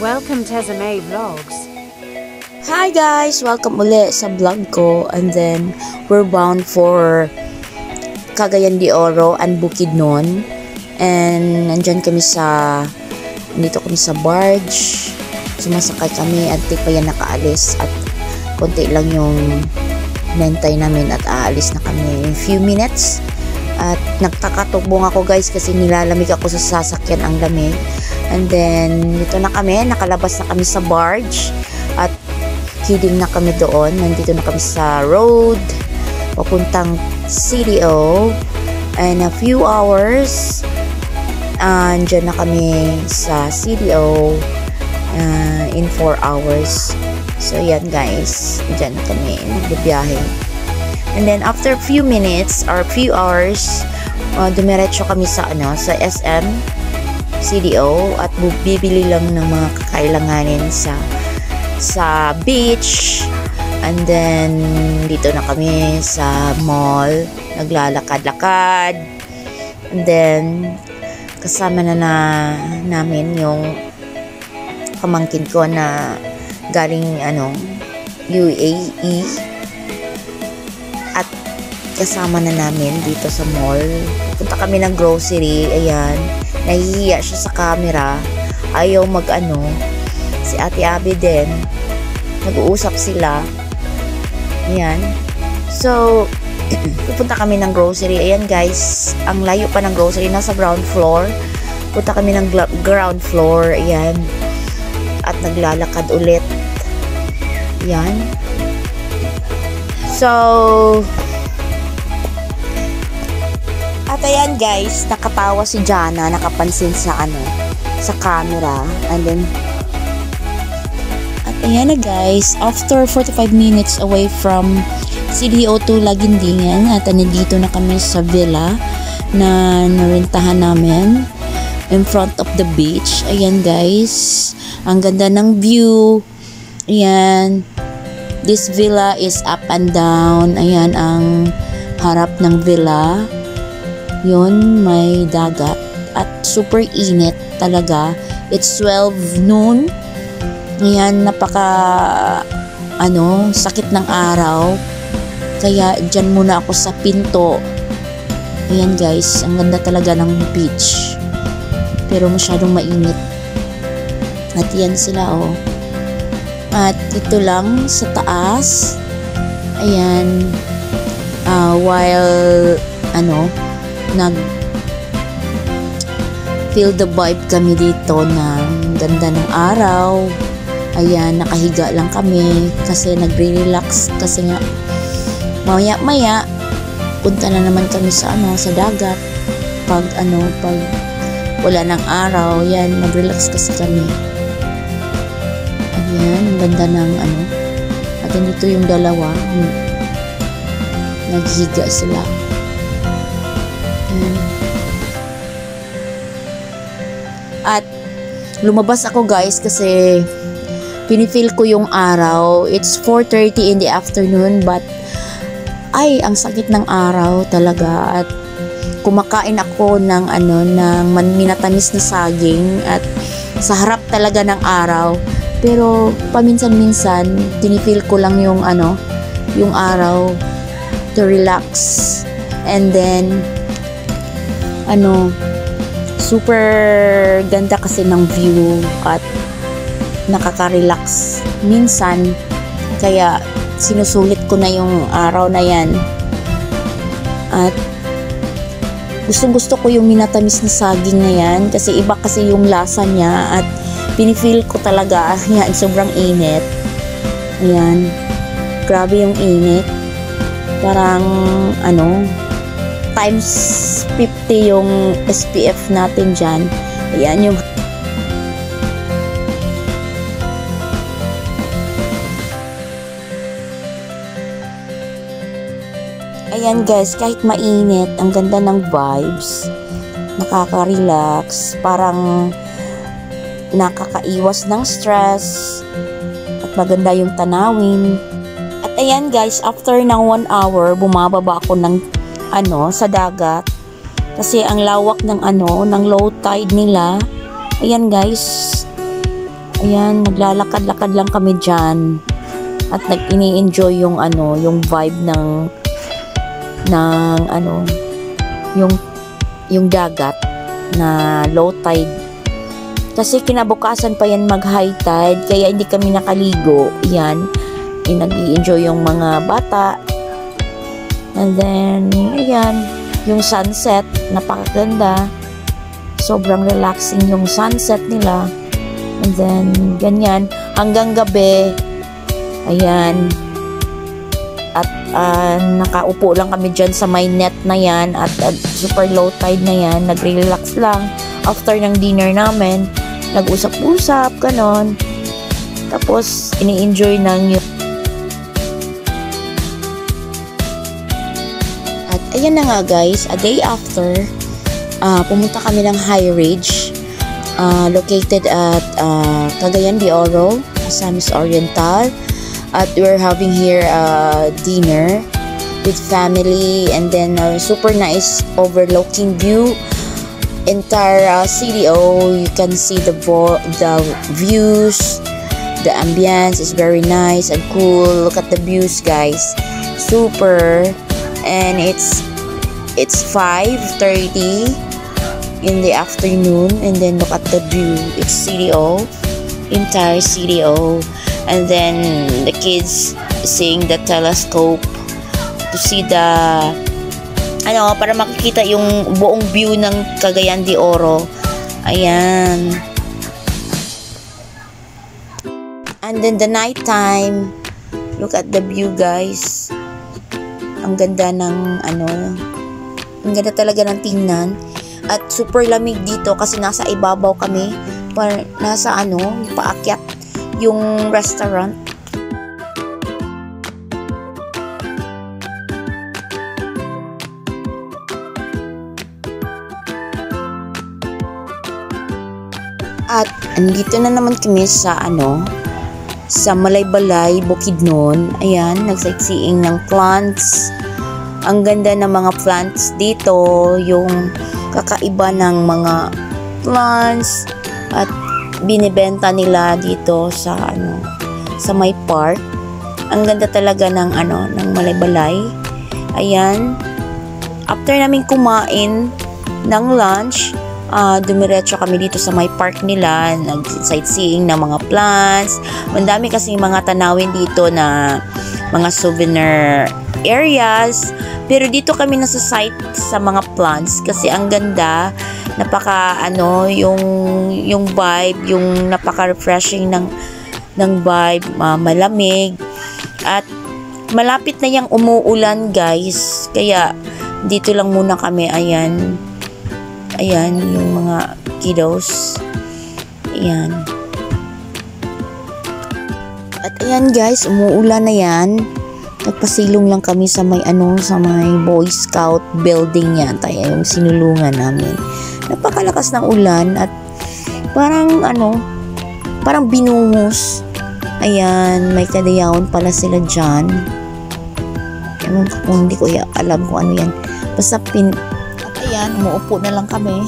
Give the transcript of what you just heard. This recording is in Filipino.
Welcome to May Vlogs. Hi guys! Welcome ulit sa vlog ko. And then, we're bound for Cagayan de Oro and Bukidnon. And nandito kami sa barge. Sumasakay kami at di pa yan nakaalis. At konti lang yung nentay namin at aalis na kami in few minutes. At nagkakatubong ako guys kasi nilalamig ako sa sasakyan, ang lamig. And then, dito na kami, nakalabas na kami sa barge at heading na kami doon. Nandito na kami sa road papuntang CDO, and a few hours andyan na kami sa CDO in 4 hours. So yan guys, andyan na kami nagbibiyahe. And then after few minutes or few hours, dumiretso kami sa SM CDO at bibili lang ng mga kakailanganin sa beach. And then dito na kami sa mall, naglalakad-lakad. And then kasama na namin yung pamangkin ko na galing UAE, at kasama na namin dito sa mall. Punta kami ng grocery. Ayan, nahihiya siya sa camera, ayaw si Ate Abby din, nag-uusap sila. Ayan, so pupunta kami ng grocery. Ayan guys, ang layo pa ng grocery, nasa ground floor. Punta kami ng ground floor. Ayan, at naglalakad ulit. Ayan, so at ayan guys, nakatawa si Jana, nakapansin sa camera. And then at ayan na guys, after 45 minutes away from CDO to Lagindingan, at nandito na kami sa villa na narentahan namin in front of the beach. Ayan guys, ang ganda ng view. Ayan, this villa is up and down. Ayan ang harap ng villa. Yun, may dagat at super init talaga. It's 12 noon. Ayan, sakit ng araw. Kaya dyan muna ako sa pinto. Ayan guys, ang ganda talaga ng beach. Pero masyadong mainit. At yan sila At ito lang sa taas. Ayan, while feel the vibe kami dito ng ganda ng araw. Ayan, nakahiga lang kami kasi nagre-relax kasi nga maya punta na naman kami sa dagat pag wala ng araw. Yan, mag-relax kasi kami. Ayan, ganda ng at dito yung dalawa, naghiga sila. At lumabas ako guys kasi pinifeel ko yung araw. It's 4:30 in the afternoon, but ang sakit ng araw talaga. At kumakain ako ng minatamis na saging at sa harap talaga ng araw. Pero paminsan-minsan tinifeel ko lang yung araw to relax. And then super ganda kasi ng view at nakaka-relax minsan, kaya sinusulit ko na yung araw na yan. At gustong-gusto ko yung minatamis na saging na yan kasi iba kasi yung lasa niya at pinifeel ko talaga. Yan, sobrang init. Ayan, grabe yung init, parang times 50 yung SPF natin dyan. Ayan yung ayan guys, kahit mainit, ang ganda ng vibes, nakaka-relax, parang nakakaiwas ng stress at maganda yung tanawin. At ayan guys, after ng 1 hour bumababa ako ng sa dagat kasi ang lawak ng ng low tide nila. Ayan guys, Ayan, naglalakad-lakad lang kami dyan. At ini-enjoy yung yung vibe ng yung dagat na low tide. Kasi kinabukasan pa yan mag high tide, kaya hindi kami nakaligo. Ayan, nag-i-enjoy yung mga bata. And then, ayan, yung sunset, napakaganda. Sobrang relaxing yung sunset nila. And then, ganyan, hanggang gabi, ayan, at nakaupo lang kami dyan sa may net na yan, at super low tide na yan, nag-relax lang after ng dinner namin, nag-usap-usap, ganon, tapos, ini-enjoy ng yun. At ayan na nga guys, a day after, pumunta kami ng High Ridge, located at Cagayan de Oro, Misamis Oriental, at we're having here dinner with family, and then super nice overlooking view entire CDO. You can see the views, the ambience is very nice and cool. Look at the views guys, super. And it's 5:30 in the afternoon, and then look at the view. It's CDO, entire CDO, and then the kids seeing the telescope to see the para makikita yung buong view ng Cagayan de Oro. Ayan. And then the night time, look at the view guys. Ang ganda ng ang ganda talaga ng tingnan. At super lamig dito kasi nasa ibabaw kami, nasa paakyat yung restaurant. At andito na naman kami sa sa Malaybalay, Bukidnon. Ayan, nag-sightseeing ng plants. Ang ganda ng mga plants dito, yung kakaiba ng mga plants, at binibenta nila dito sa sa may park. Ang ganda talaga ng ng Malaybalay. Ayan, after namin kumain ng lunch, dumiretso kami dito sa may park nila, nag-sightseeing ng mga plants. Mandami kasi mga tanawin dito na mga souvenir areas. Pero dito kami nasa site sa mga plants kasi ang ganda, napaka yung vibe, yung napaka refreshing ng vibe, malamig, at malapit na yang umuulan guys, kaya dito lang muna kami. Ayan yung mga kiddos. Ayan. At ayan guys, umuulan na yan. Nagpasilong lang kami sa may sa may Boy Scout building yan. Tayo yung sinulungan namin. Napakalakas ng ulan at parang parang binuhos. Ayan, may kadayawan pala sila dyan. Ewan ko kung hindi ko alam kung ano yan. Basta at ayan, umuupo na lang kami.